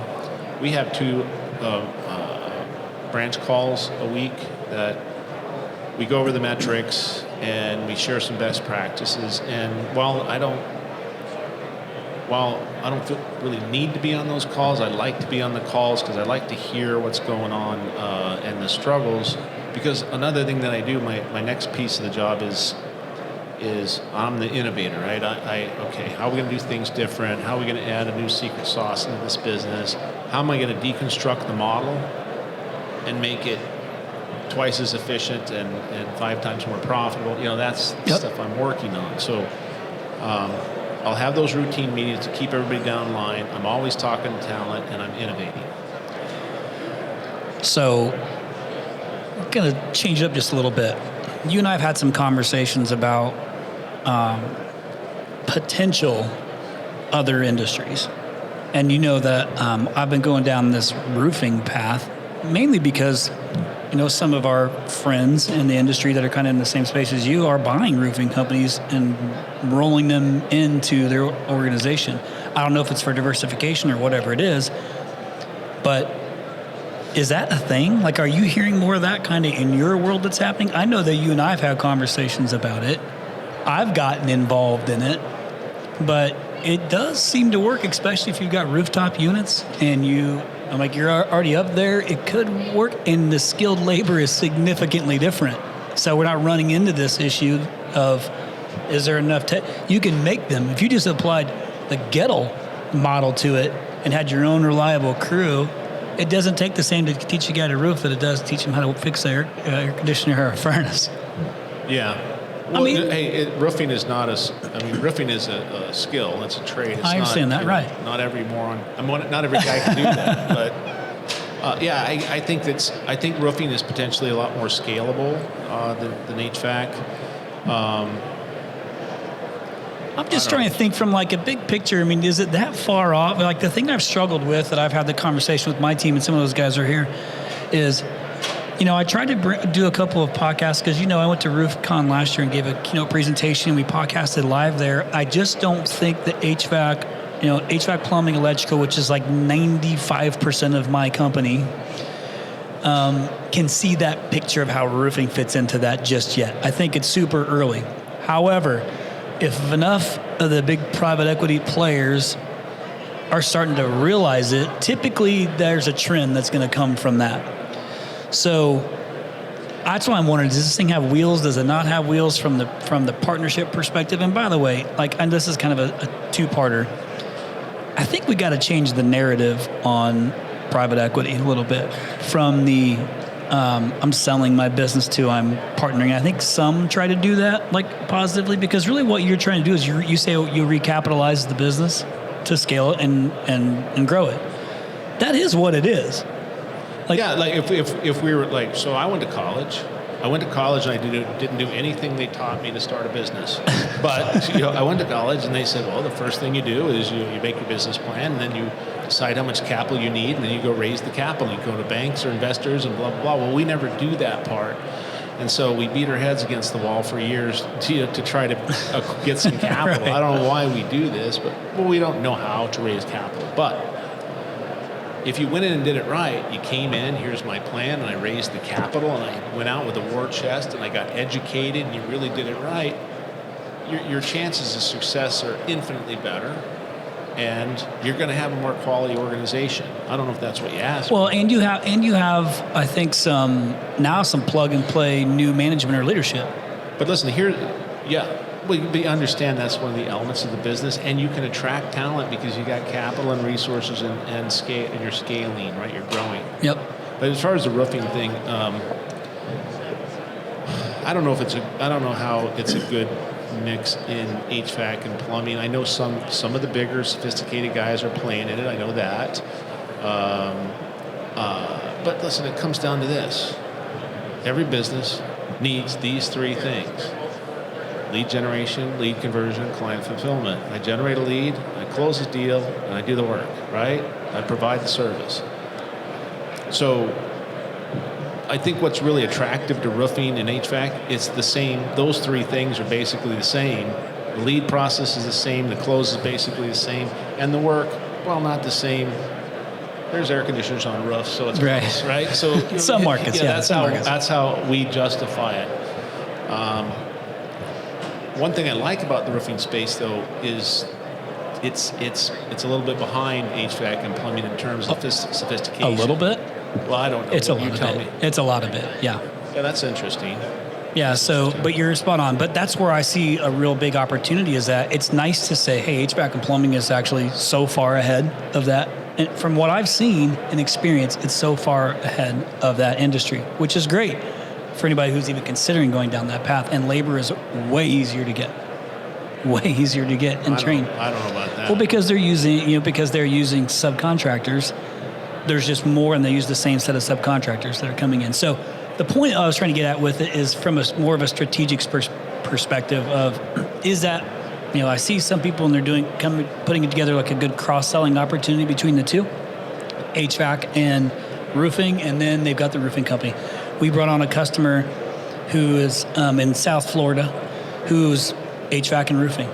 We have 2 branch calls a week that we go over the metrics and we share some best practices. And while I don't really need to be on those calls, I like to be on the calls because I like to hear what's going on and the struggles. Because another thing that I do, my next piece of the job is I'm the innovator, right? Okay, how are we going to do things different? How are we going to add a new secret sauce into this business? How am I going to deconstruct the model and make it twice as efficient and 5 times more profitable? That's the stuff I'm working on. So I'll have those routine meetings to keep everybody down line. I'm always talking to talent, and I'm innovating. So I'm going to change it up just a little bit. You and I have had some conversations about potential other industries. And you know that I've been going down this roofing path mainly because, some of our friends in the industry that are kind of in the same space as you are buying roofing companies and rolling them into their organization. I don't know if it's for diversification or whatever it is, but is that a thing? Like, are you hearing more of that kind of in your world that's happening? I know that you and I have had conversations about it. I've gotten involved in it, but it does seem to work, especially if you've got rooftop units and you're already up there. It could work, and the skilled labor is significantly different. So we're not running into this issue of, is there enough you can make them. If you just applied the Gettle model to it and had your own reliable crew, it doesn't take the same to teach a guy to roof that it does teach him how to fix their air conditioner or a furnace. Yeah. Well, roofing is not roofing is a skill. It's a trade. It's I understand that, right? Not every not every guy can do that. But I think roofing is potentially a lot more scalable than HVAC. I'm just trying to think from like a big picture. I mean, is it that far off? Like the thing I've struggled with that I've had the conversation with my team, and some of those guys are here, is, I tried to do a couple of podcasts because, I went to RoofCon last year and gave a keynote presentation, and we podcasted live there. I just don't think that HVAC, plumbing, electrical, which is like 95% of my company, can see that picture of how roofing fits into that just yet. I think it's super early. However, if enough of the big private equity players are starting to realize it, typically there's a trend that's going to come from that. So that's why I'm wondering, does this thing have wheels? Does it not have wheels from the partnership perspective? And by the way, and this is kind of a two-parter. I think we got to change the narrative on private equity a little bit from the I'm selling my business to I'm partnering. I think some try to do that positively, because really what you're trying to do is you say you recapitalize the business to scale it and grow it. That is what it is. If we were so I went to college. And I didn't do anything they taught me to start a business. But I went to college and they said, well, the first thing you do is you make your business plan, and then you decide how much capital you need, and then you go raise the capital. You go to banks or investors and blah, blah, blah. Well, we never do that part. And so we beat our heads against the wall for years to try to get some capital. Right. I don't know why we do this, but we don't know how to raise capital. But if you went in and did it right, you came in, here's my plan, and I raised the capital, and I went out with a war chest, and I got educated, and you really did it right, your chances of success are infinitely better, and you're going to have a more quality organization. I don't know if that's what you asked. Well, and you have, I think, some plug-and-play new management or leadership. But listen, we understand that's one of the elements of the business, and you can attract talent because you got capital and resources and scale, and you're scaling, right? You're growing. Yep. But as far as the roofing thing, I don't know how it's a good mix in HVAC and plumbing. I know some of the bigger, sophisticated guys are playing in it. I know that. But listen, it comes down to this. Every business needs these three things: lead generation, lead conversion, client fulfillment. I generate a lead, I close the deal, and I do the work, right? I provide the service. So I think what's really attractive to roofing and HVAC, it's the same. Those three things are basically the same. The lead process is the same, the close is basically the same, and the work, well, not the same. There's air conditioners on roofs, so it's right. close, right? So some markets, yeah. That's how we justify it. One thing I like about the roofing space, though, is it's a little bit behind HVAC and plumbing in terms of sophistication. A little bit? Well, I don't know. It's a lot of it. It's a lot of it, yeah. Yeah, that's interesting. Yeah, but you're spot on. But that's where I see a real big opportunity, is that it's nice to say, hey, HVAC and plumbing is actually so far ahead of that. And from what I've seen and experienced, it's so far ahead of that industry, which is great for anybody who's even considering going down that path. And labor is way easier to get. Way easier to get and train. I don't know about that. Well, because they're using subcontractors. There's just more, and they use the same set of subcontractors that are coming in. So the point I was trying to get at with it is from more of a strategic perspective of, is that, I see some people and they're putting it together like a good cross-selling opportunity between the two, HVAC and roofing, and then they've got the roofing company. We brought on a customer who is in South Florida, who's HVAC and roofing.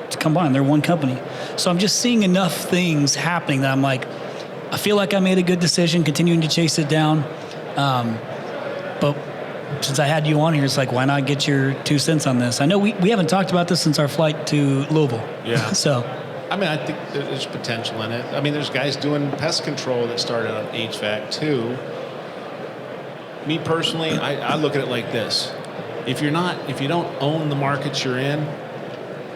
To combine, they're one company. So I'm just seeing enough things happening that I'm like, I feel like I made a good decision continuing to chase it down. But since I had you on here, it's like, why not get your 2 cents on this? I know we haven't talked about this since our flight to Louisville. Yeah. So, I mean, I think there's potential in it. I mean, there's guys doing pest control that started on HVAC too. Me personally, I look at it like this. If you don't own the markets you're in,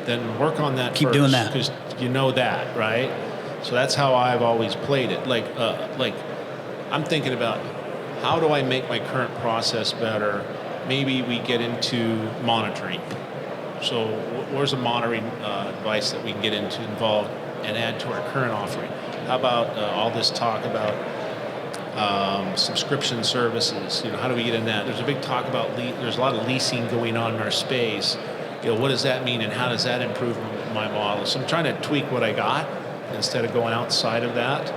then work on that Keep first, doing that. because you know that, right? So that's how I've always played it. Like I'm thinking about, how do I make my current process better? Maybe we get into monitoring. So where's a monitoring device that we can get into involved and add to our current offering? How about all this talk about subscription services? How do we get in that? There's a big talk about there's a lot of leasing going on in our space. What does that mean, and how does that improve my model? So I'm trying to tweak what I got instead of going outside of that.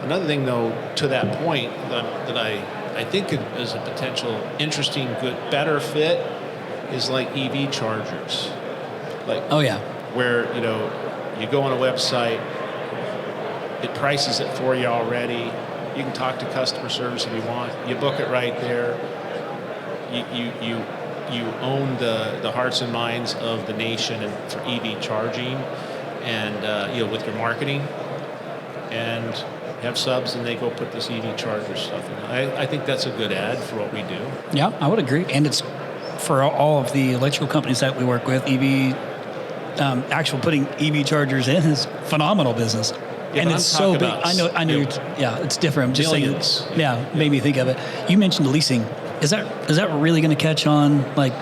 Another thing, though, to that point that I think is a potential interesting, good, better fit is like EV chargers. Like, oh yeah, where you go on a website, it prices it for you already. You can talk to customer service if you want. You book it right there. You own the hearts and minds of the nation and for EV charging, and with your marketing, and have subs, and they go put this EV charger stuff in. I think that's a good ad for what we do. Yeah, I would agree. And it's for all of the electrical companies that we work with. Putting EV chargers in is phenomenal business. Yeah, and it's so big. I know. It's different. I'm just millions. saying. Yeah, made me think of it. You mentioned leasing. Is that really going to catch on? Like,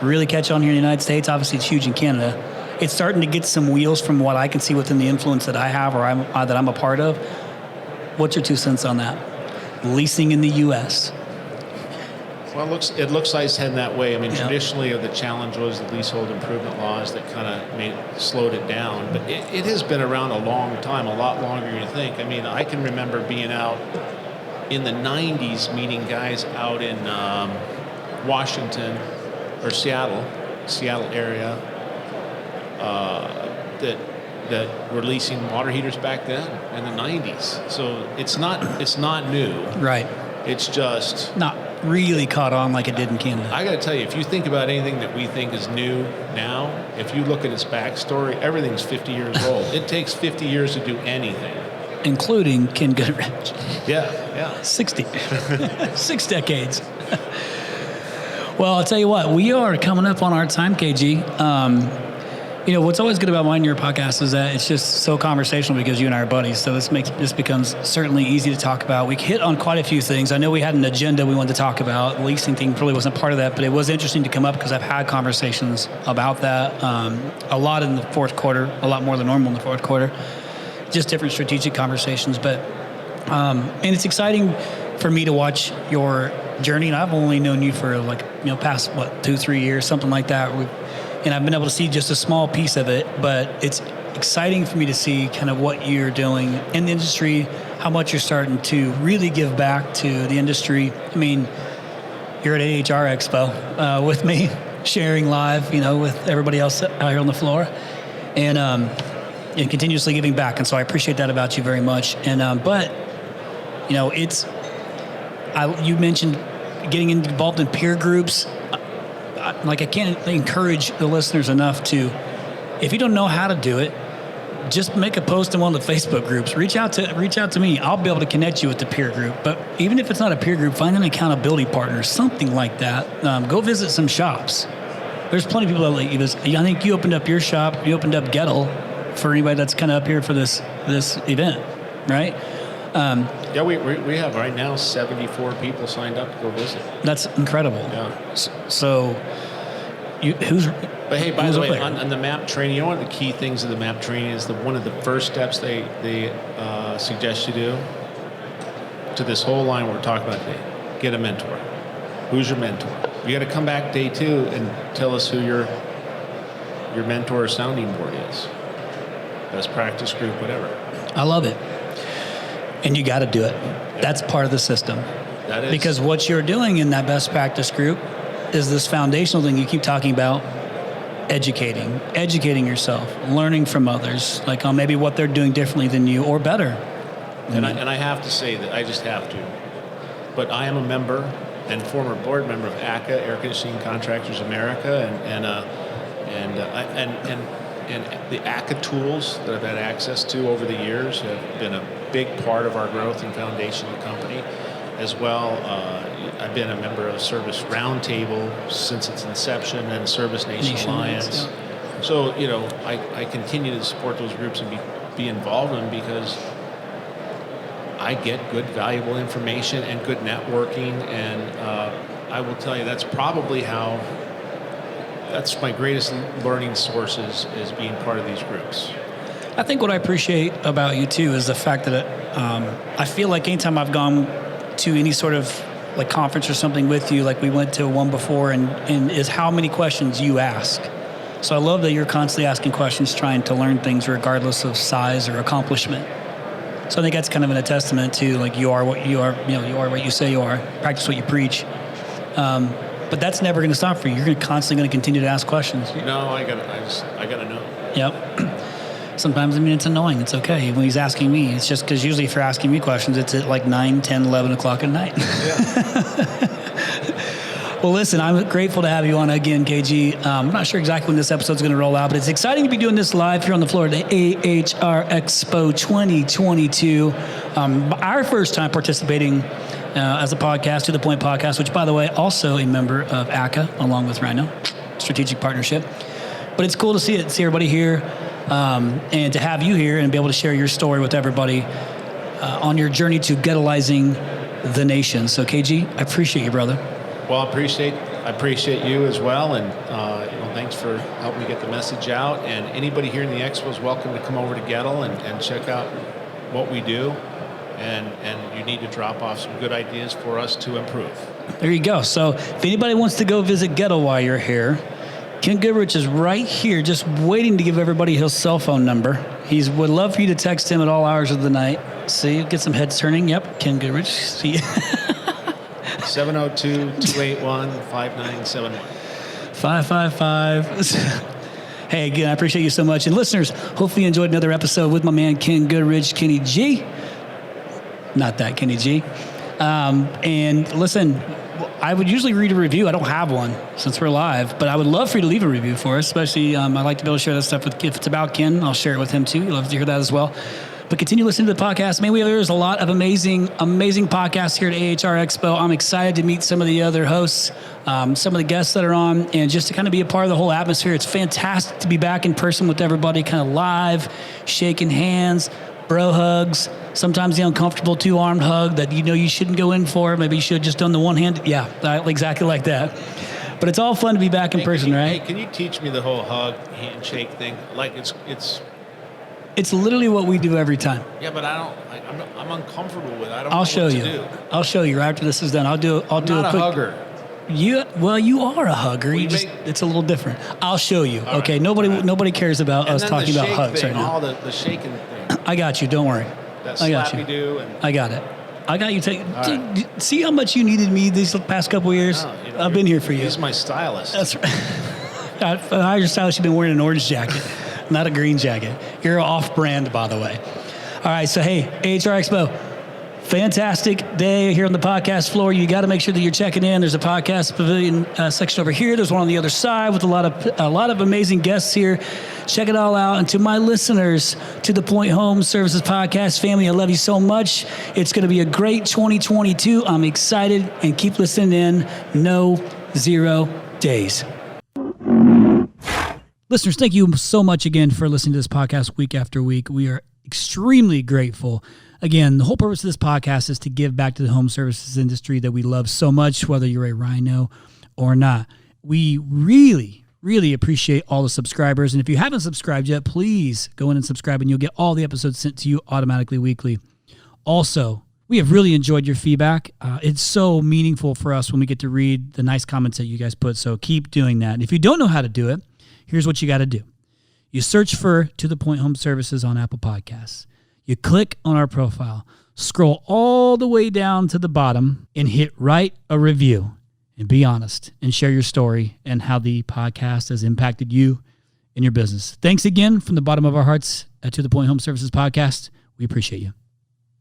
really catch on here in the United States? Obviously, it's huge in Canada. It's starting to get some wheels from what I can see within the influence that I have or that I'm a part of. What's your 2 cents on that? Leasing in the U.S. Well, it looks like it's heading that way. I mean, traditionally, the challenge was the leasehold improvement laws that kind of slowed it down. But it has been around a long time, a lot longer than you think. I mean, I can remember being out in the 90s, meeting guys out in Washington or Seattle area that were leasing water heaters back then in the 90s. So it's not new. Right. It's just not really caught on like it did in Canada. I got to tell you, if you think about anything that we think is new now, if you look at its backstory, everything's 50 years old. It takes 50 years to do anything. Including Ken Goodrich. Yeah. 60. 6 decades. Well, I'll tell you what, we are coming up on our time, KG. what's always good about mine and your podcast is that it's just so conversational because you and I are buddies. So this becomes certainly easy to talk about. We hit on quite a few things. I know we had an agenda we wanted to talk about. The leasing thing probably wasn't part of that, but it was interesting to come up because I've had conversations about that a lot in the fourth quarter, a lot more than normal in the fourth quarter. Just different strategic conversations. But and it's exciting for me to watch your journey. And I've only known you for past 2-3 years, something like that. And I've been able to see just a small piece of it, but it's exciting for me to see kind of what you're doing in the industry, how much you're starting to really give back to the industry. I mean, you're at AHR Expo with me, sharing live, with everybody else out here on the floor, and continuously giving back. And so I appreciate that about you very much. And you mentioned getting involved in peer groups. I can't encourage the listeners enough to, if you don't know how to do it, just make a post in one of the Facebook groups. Reach out to me. I'll be able to connect you with the peer group. But even if it's not a peer group, find an accountability partner, something like that. Go visit some shops. There's plenty of people that let you visit. I think you opened up your shop. You opened up Gettle for anybody that's kind of up here for this event, right? Yeah, we have right now 74 people signed up to go visit. That's incredible. Yeah. So, But hey, by the way, on the map training, one of the key things of the map training is one of the first steps they suggest you do to this whole line we're talking about today. Get a mentor. Who's your mentor? You got to come back day 2 and tell us who your mentor or sounding board is. Best practice group, whatever. I love it. And you got to do it. That's part of the system. That is. Because what you're doing in that best practice group is this foundational thing you keep talking about, educating yourself, learning from others, like on maybe what they're doing differently than you or better. And I have to say that I just have to. But I am a member and former board member of ACA, Air Conditioning Contractors America, and the ACA tools that I've had access to over the years have been a big part of our growth and foundation of the company. As well, I've been a member of Service Roundtable since its inception and Service Nation Alliance. Yeah. So, I continue to support those groups and be involved in them because I get good, valuable information and good networking. And I will tell you, that's probably that's my greatest learning sources is being part of these groups. I think what I appreciate about you too is the fact that I feel like anytime I've gone to any sort of like conference or something with you, like we went to one before, and is how many questions you ask. So I love that you're constantly asking questions, trying to learn things regardless of size or accomplishment. So I think that's kind of a testament to like you are what you are, you are what you say you are, practice what you preach. But that's never going to stop for you. You're constantly going to continue to ask questions. No, I gotta know. Yep. Sometimes, it's annoying. It's okay. When he's asking me, it's just because usually if you're asking me questions, it's at like 9, 10, 11 o'clock at night. Yeah. Well, listen, I'm grateful to have you on again, KG. I'm not sure exactly when this episode's going to roll out, but it's exciting to be doing this live here on the floor at the AHR Expo 2022. Our first time participating as a podcast, To The Point Podcast, which, by the way, also a member of ACA, along with RYNO, Strategic Partnership. But it's cool to see everybody here. And to have you here and be able to share your story with everybody on your journey to Gettleizing the nation. So, KG, I appreciate you, brother. Well, I appreciate you as well, and thanks for helping me get the message out. And anybody here in the Expo is welcome to come over to Gettle and check out what we do. And you need to drop off some good ideas for us to improve. There you go. So, if anybody wants to go visit Gettle while you're here, Ken Goodrich is right here, just waiting to give everybody his cell phone number. He would love for you to text him at all hours of the night. See, get some heads turning. Yep, Ken Goodrich. See. 702-281-5971. 555. Hey, again, I appreciate you so much. And listeners, hopefully you enjoyed another episode with my man, Ken Goodrich, Kenny G. Not that Kenny G. And listen, I would usually read a review. I don't have one since we're live, but I would love for you to leave a review for us, especially I like to be able to share that stuff with, if it's about Ken, I'll share it with him too. You'd love to hear that as well. But continue listening to the podcast. Maybe there's a lot of amazing podcasts here at AHR Expo. I'm excited to meet some of the other hosts, some of the guests that are on, and just to kind of be a part of the whole atmosphere. It's fantastic to be back in person with everybody, kind of live, shaking hands, bro hugs, sometimes the uncomfortable two-armed hug that you shouldn't go in for. Maybe you should have just done the one-handed. Yeah, exactly like that. But it's all fun to be back in person, right? Hey, can you teach me the whole hug, handshake thing? Like It's literally what we do every time. Yeah, but I'm uncomfortable with it. I don't I'll know show what you. to do. I'll show you right after this is done. I'll do I'm a not quick a hugger. You are a hugger. It's a little different. I'll show you. All okay. right. Nobody cares about And us then talking the about shake hugs thing, right now. all the shaking thing. I got you. Don't worry. That I got slappy you. do. And I got it. I got you. right. See how much you needed me these past couple of years? No, I've been here for you. He's my stylist. That's right. I your stylist, you've been wearing an orange jacket, not a green jacket. You're off-brand, by the way. All right, so hey, AHR Expo, fantastic day here on the podcast floor. You got to make sure that you're checking in. There's a podcast pavilion section over here. There's one on the other side with a lot of amazing guests here. Check it all out. And to my listeners, to the Point Home Services podcast family, I love you so much. It's going to be a great 2022. I'm excited, and keep listening in. No 0 days. Listeners, thank you so much again for listening to this podcast week after week. We are extremely grateful. Again, the whole purpose of this podcast is to give back to the home services industry that we love so much, whether you're a RYNO or not. We really, really appreciate all the subscribers. And if you haven't subscribed yet, please go in and subscribe, and you'll get all the episodes sent to you automatically weekly. Also, we have really enjoyed your feedback. It's so meaningful for us when we get to read the nice comments that you guys put. So keep doing that. And if you don't know how to do it, here's what you got to do. You search for To The Point Home Services on Apple Podcasts. You click on our profile, scroll all the way down to the bottom, and hit write a review. And be honest and share your story and how the podcast has impacted you and your business. Thanks again from the bottom of our hearts To The Point Home Services podcast. We appreciate you.